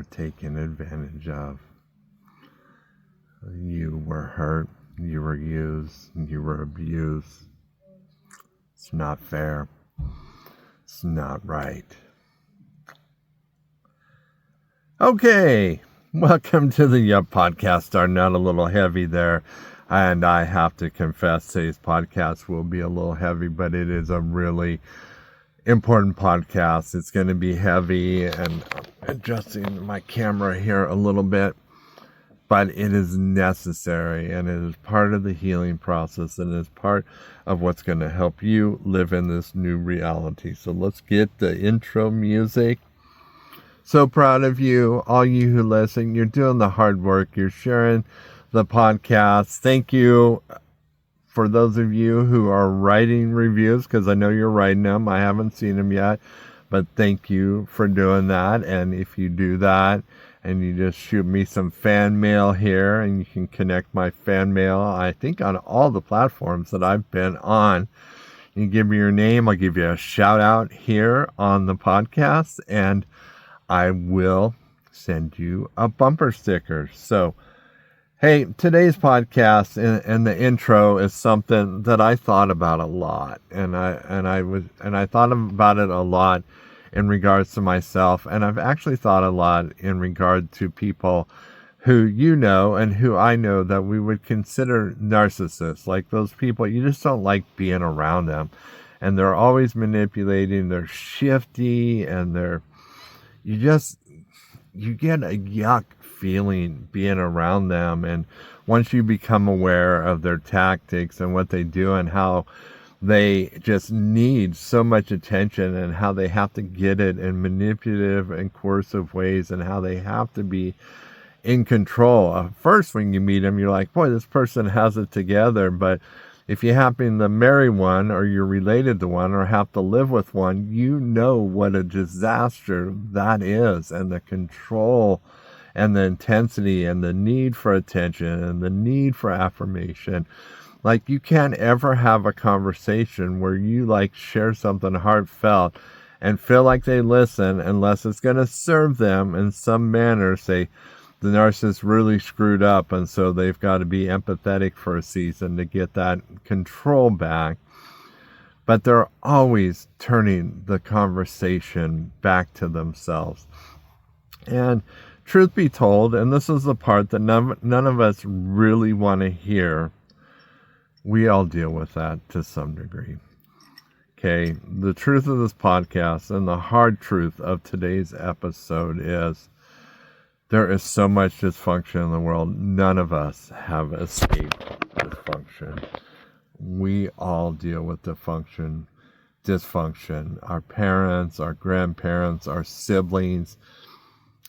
were taken advantage of. You were hurt, you were used, you were abused. It's not fair. It's not right. Okay, welcome to the Yup Podcast. Starting out a little heavy there, and I have to confess today's podcast will be a little heavy, but it is a really important podcast. It's going to be heavy, and I'm adjusting my camera here a little bit, but it is necessary, and it is part of the healing process, and it is part of what's going to help you live in this new reality. So let's get the intro music. So proud of you, all you who listen. You're doing the hard work. You're sharing the podcast. Thank you for those of you who are writing reviews, because I know you're writing them. I haven't seen them yet, but thank you for doing that. And if you do that and you just shoot me some fan mail here, and you can connect my fan mail, I think, on all the platforms that I've been on. You give me your name. I'll give you a shout out here on the podcast, and I will send you a bumper sticker. So, hey, today's podcast and the intro is something that I thought about a lot, and I thought about it a lot in regards to myself, and I've actually thought a lot in regard to people who you know and who I know that we would consider narcissists, like those people you just don't like being around them, and they're always manipulating, they're shifty, and you get a yuck feeling being around them. And once you become aware of their tactics and what they do and how they just need so much attention and how they have to get it in manipulative and coercive ways and how they have to be in control. First, when you meet them, you're like, boy, this person has it together. But if you happen to marry one, or you're related to one, or have to live with one, you know what a disaster that is, and the control and the intensity and the need for attention and the need for affirmation. Like, you can't ever have a conversation where you share something heartfelt and feel like they listen unless it's going to serve them in some manner. Say the narcissist really screwed up, and so they've got to be empathetic for a season to get that control back. But they're always turning the conversation back to themselves. And truth be told, and this is the part that none of us really want to hear, we all deal with that to some degree. Okay, the truth of this podcast and the hard truth of today's episode is there is so much dysfunction in the world. None of us have escaped dysfunction. We all deal with dysfunction. Our parents, our grandparents, our siblings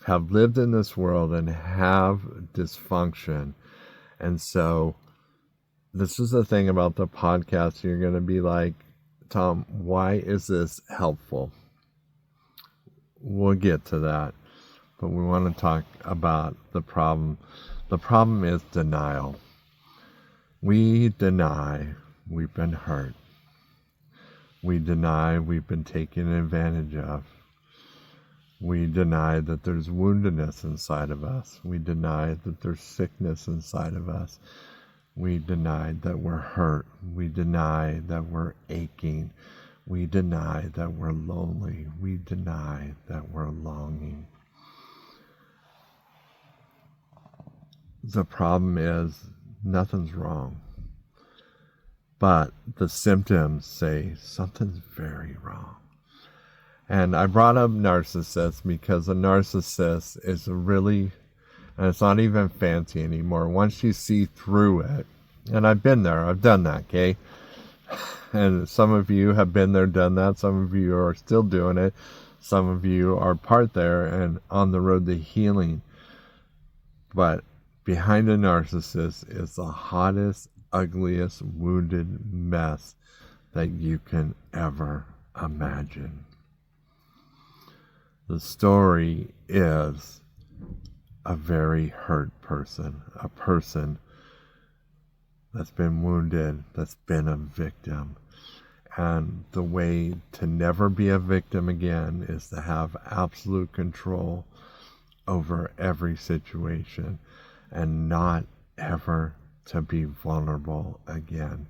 have lived in this world and have dysfunction. And so this is the thing about the podcast. You're going to be like, Tom, why is this helpful? We'll get to that. But we want to talk about the problem. The problem is denial. We deny we've been hurt. We deny we've been taken advantage of. We deny that there's woundedness inside of us. We deny that there's sickness inside of us. We deny that we're hurt. We deny that we're aching. We deny that we're lonely. We deny that we're longing. The problem is nothing's wrong, but the symptoms say something's very wrong. And I brought up narcissists because a narcissist is really, and it's not even fancy anymore. Once you see through it, and I've been there, I've done that, okay? And some of you have been there, done that. Some of you are still doing it. Some of you are part there and on the road to healing. But behind a narcissist is the hottest, ugliest, wounded mess that you can ever imagine. The story is a very hurt person, a person that's been wounded, that's been a victim. And the way to never be a victim again is to have absolute control over every situation and not ever to be vulnerable again.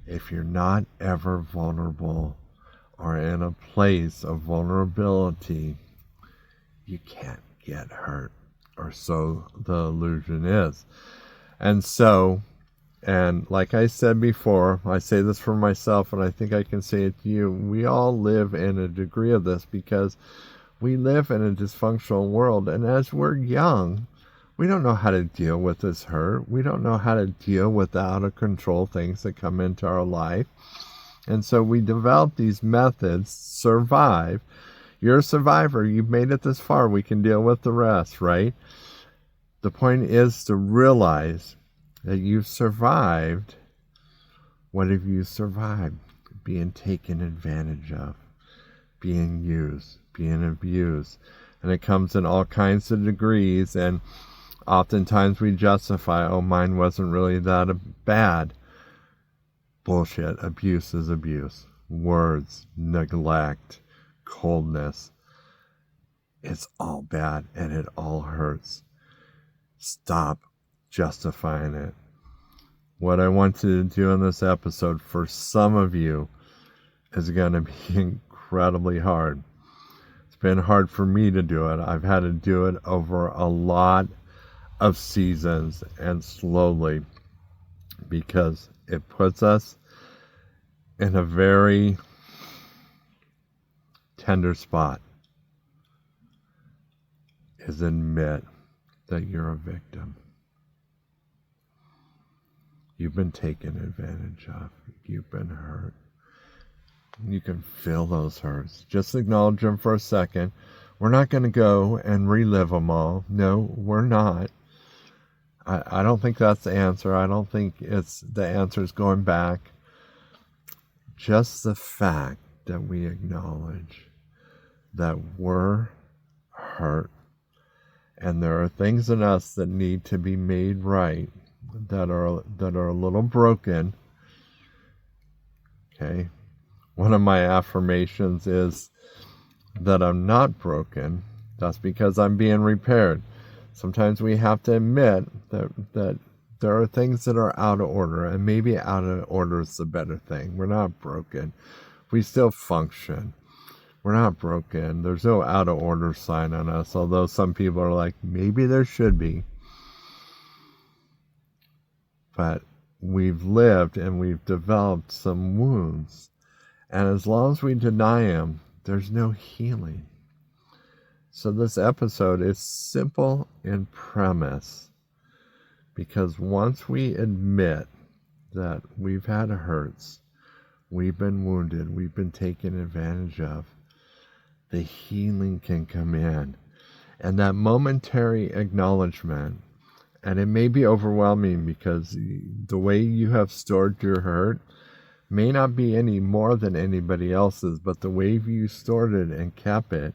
If you're not ever vulnerable or in a place of vulnerability, you can't get hurt, or so the illusion is. And so, and like I said before, I say this for myself and I think I can say it to you, we all live in a degree of this because we live in a dysfunctional world. And as we're young, we don't know how to deal with this hurt. We don't know how to deal with the out of control things that come into our life. And so we develop these methods, survive. You're a survivor. You've made it this far. We can deal with the rest, right? The point is to realize that you've survived. What have you survived? Being taken advantage of, being used, being abused. And it comes in all kinds of degrees, and oftentimes we justify, oh, mine wasn't really that bad. Bullshit. Abuse is abuse. Words, neglect, coldness. It's all bad and it all hurts. Stop justifying it. What I want to do in this episode for some of you is going to be incredibly hard. It's been hard for me to do it. I've had to do it over a lot of seasons and slowly, because it puts us in a very tender spot, is admit that you're a victim. You've been taken advantage of. You've been hurt. You can feel those hurts. Just acknowledge them for a second. We're not going to go and relive them all. No, we're not. I don't think that's the answer. I don't think it's the answer is going back. Just the fact that we acknowledge that we're hurt and there are things in us that need to be made right, that are a little broken. Okay. One of my affirmations is that I'm not broken. That's because I'm being repaired. Sometimes we have to admit that there are things that are out of order, and maybe out of order is the better thing. We're not broken. We still function. We're not broken. There's no out of order sign on us, although some people are like, maybe there should be. But we've lived and we've developed some wounds. And as long as we deny them, there's no healing. So this episode is simple in premise, because once we admit that we've had hurts, we've been wounded, we've been taken advantage of, the healing can come in. And that momentary acknowledgement, and it may be overwhelming because the way you have stored your hurt may not be any more than anybody else's, but the way you stored it and kept it,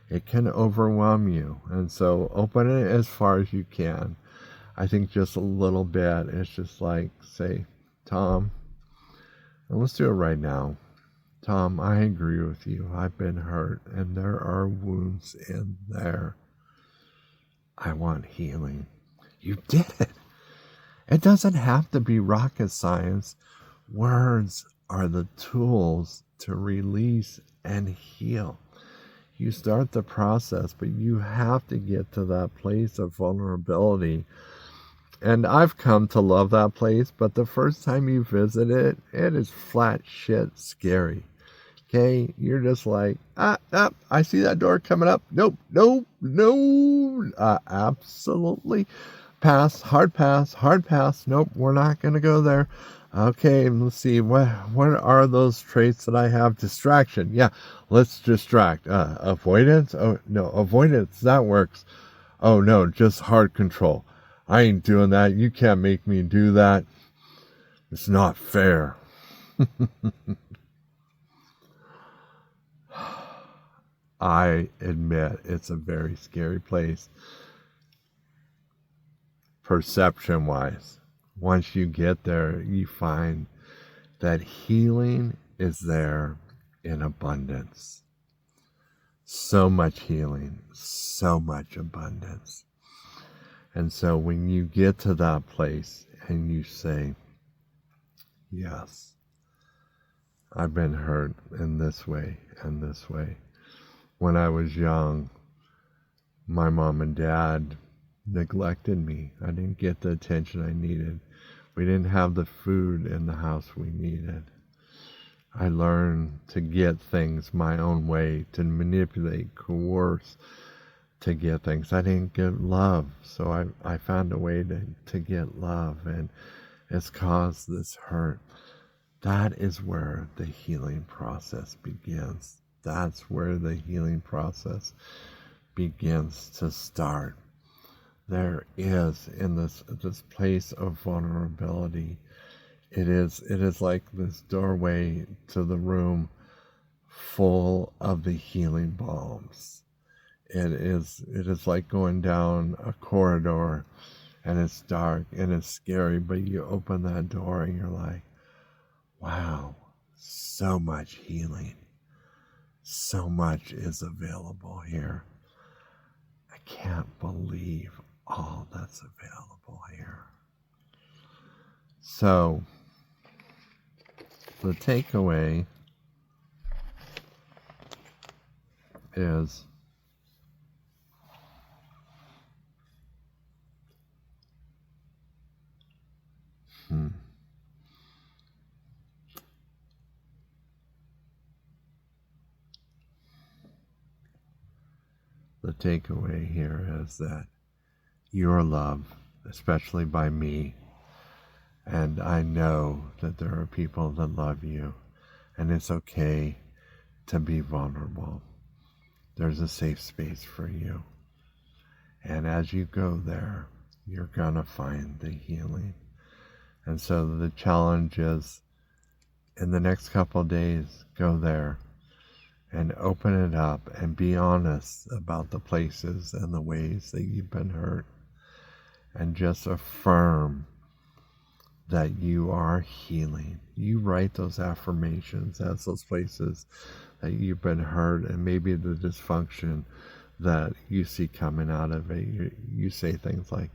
it can overwhelm you. And so open it as far as you can. I think just a little bit. It's just like, say, Tom, and let's do it right now. Tom, I agree with you. I've been hurt and there are wounds in there. I want healing. You did it. It doesn't have to be rocket science. Words are the tools to release and heal. You start the process, but you have to get to that place of vulnerability. And I've come to love that place, but the first time you visit it, it is flat shit scary. Okay, you're just like, I see that door coming up. Nope, absolutely. Hard pass. Nope, we're not going to go there. Okay, let's see, what are those traits that I have? Distraction. Yeah, let's distract. Avoidance? Oh, no, avoidance, that works. Oh, no, just hard control. I ain't doing that. You can't make me do that. It's not fair. I admit it's a very scary place, perception-wise. Once you get there, you find that healing is there in abundance. So much healing, so so much abundance. And so when you get to that place and you say, yes, I've been hurt in this way and this way. When I was young, my mom and dad neglected me. I didn't get the attention I needed. We didn't have the food in the house we needed. I learned to get things my own way, to manipulate, coerce, to get things. I didn't get love, so I found a way to get love, and it's caused this hurt. That is where the healing process begins. That's where the healing process begins to start. There is, in this place of vulnerability, it is like this doorway to the room full of the healing balms. It is like going down a corridor, and it's dark and it's scary, but you open that door and you're like, wow, so much healing. So much is available here. I can't believe all that's available here. So, the takeaway is the takeaway here is that you're loved, especially by me, and I know that there are people that love you, and it's okay to be vulnerable. There's a safe space for you. And as you go there, you're going to find the healing. And so the challenge is, in the next couple of days, go there and open it up and be honest about the places and the ways that you've been hurt. And just affirm that you are healing. You write those affirmations as those places that you've been hurt, and maybe the dysfunction that you see coming out of it. You say things like,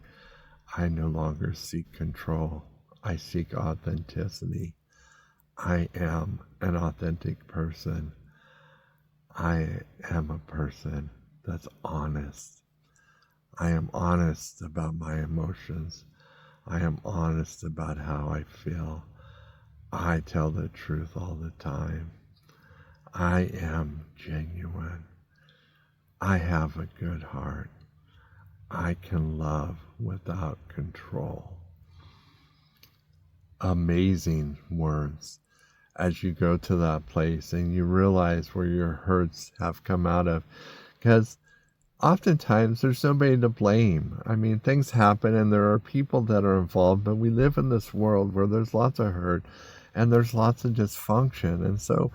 I no longer seek control. I seek authenticity. I am an authentic person. I am a person that's honest. I am honest about my emotions. I am honest about how I feel. I tell the truth all the time. I am genuine. I have a good heart. I can love without control. Amazing words as you go to that place and you realize where your hurts have come out of. Because oftentimes there's nobody to blame. I mean, things happen and there are people that are involved, but we live in this world where there's lots of hurt and there's lots of dysfunction. And so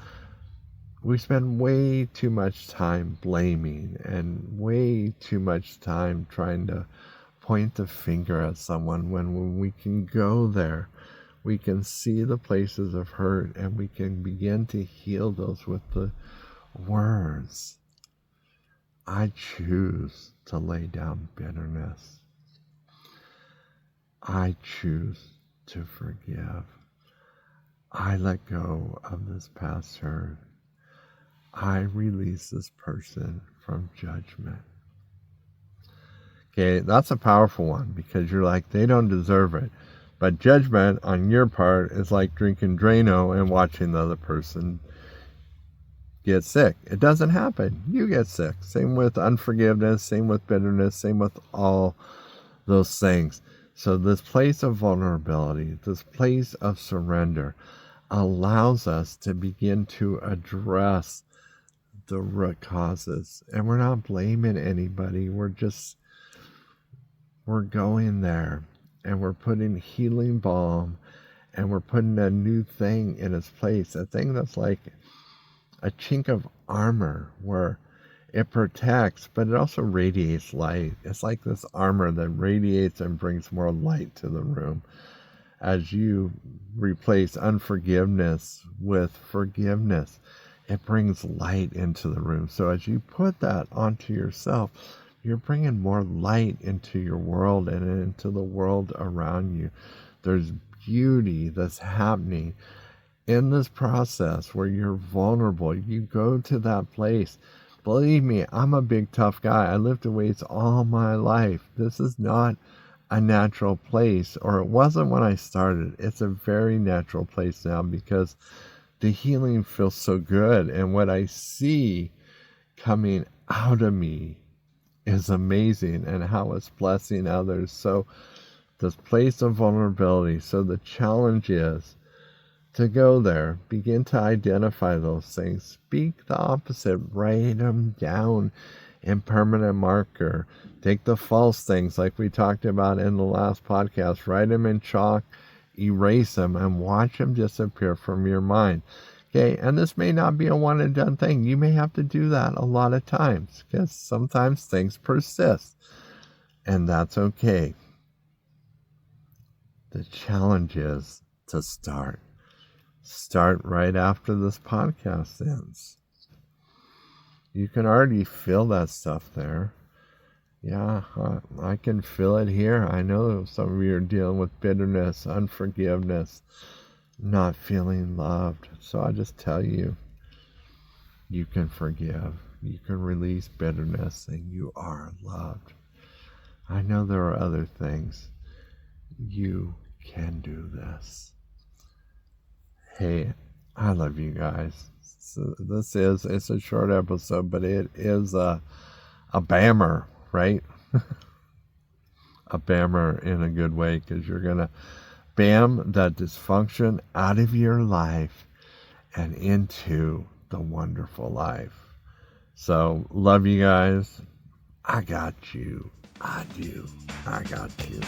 we spend way too much time blaming and way too much time trying to point the finger at someone when we can go there. We can see the places of hurt and we can begin to heal those with the words. I choose to lay down bitterness. I choose to forgive. I let go of this past hurt. I release this person from judgment. Okay, that's a powerful one because you're like, they don't deserve it. But judgment on your part is like drinking Drano and watching the other person get sick. It doesn't happen. You get sick. Same with unforgiveness, same with bitterness, same with all those things. So this place of vulnerability, this place of surrender allows us to begin to address the root causes. And we're not blaming anybody. We're going there and we're putting healing balm and we're putting a new thing in its place, a thing that's like a chink of armor where it protects, but it also radiates light. It's like this armor that radiates and brings more light to the room. As you replace unforgiveness with forgiveness, it brings light into the room. So as you put that onto yourself, you're bringing more light into your world and into the world around you. There's beauty that's happening in this process where you're vulnerable. You go to that place. Believe me, I'm a big tough guy. I lifted weights all my life. This is not a natural place, or it wasn't when I started. It's a very natural place now because the healing feels so good, and what I see coming out of me is amazing, and how it's blessing others. So this place of vulnerability. So the challenge is to go there, begin to identify those things, speak the opposite, write them down in permanent marker. Take the false things like we talked about in the last podcast, write them in chalk, erase them, and watch them disappear from your mind. Okay, and this may not be a one and done thing. You may have to do that a lot of times because sometimes things persist, and that's okay. The challenge is to start. Start right after this podcast ends. You can already feel that stuff there. Yeah, I can feel it here. I know some of you are dealing with bitterness, unforgiveness, not feeling loved. So I just tell you, you can forgive. You can release bitterness, and you are loved. I know there are other things. You can do this. Hey, I love you guys. So it's a short episode, but it is a bammer, right? A bammer in a good way, because you're going to bam that dysfunction out of your life and into the wonderful life. So, love you guys. I got you. I do. I got you.